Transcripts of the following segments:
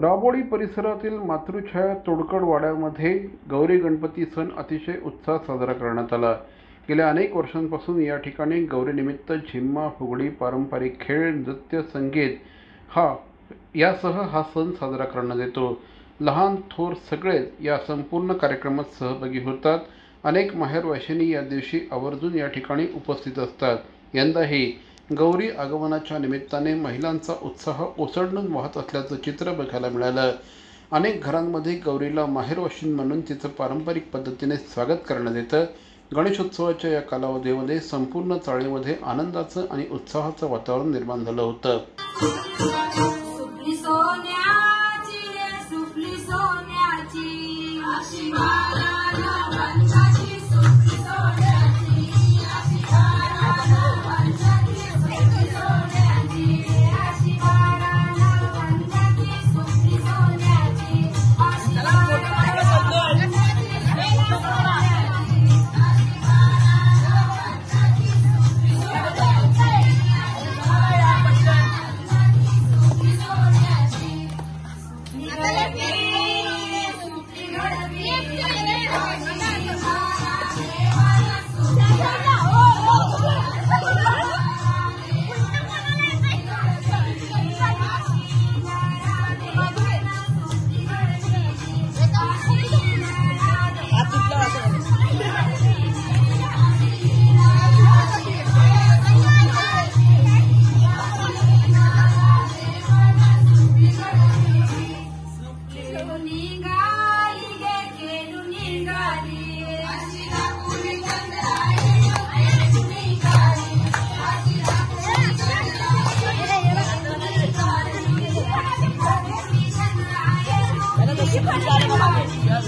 राबोळी परिसरातील मातृछाया तोडकड वाड्यामध्ये गौरी गणपती सण अतिशय उत्साहात साजरा करण्यात आला। गेल्या अनेक वर्षांपासून या ठिकाणी गौरीनिमित्त झिम्मा, फुगडी, पारंपरिक खेळ, नृत्य, संगीत यासह हा सण साजरा करण्यात येतो। लहान थोर सगळेच या संपूर्ण कार्यक्रमात सहभागी होतात। अनेक माहेरवाशिणी या दिवशी आवर्जून या ठिकाणी उपस्थित असतात। यंदाही गौरी आगमनाच्या निमित्ताने महिलांचा उत्साह ओसंडून वाहत असल्याचं चित्र बघायला मिळालं। अनेक घरांमध्ये गौरीला माहेरवाशीण म्हणून तिचं पारंपरिक पद्धतीने स्वागत करण्यात येतं। गणेशोत्सवाच्या या कालावधीमध्ये संपूर्ण चाळीमध्ये आनंदाचं आणि उत्साहाचं वातावरण निर्माण झालं होतं।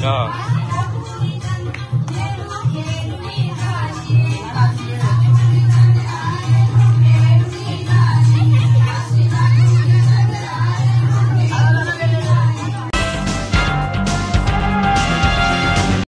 Yeah.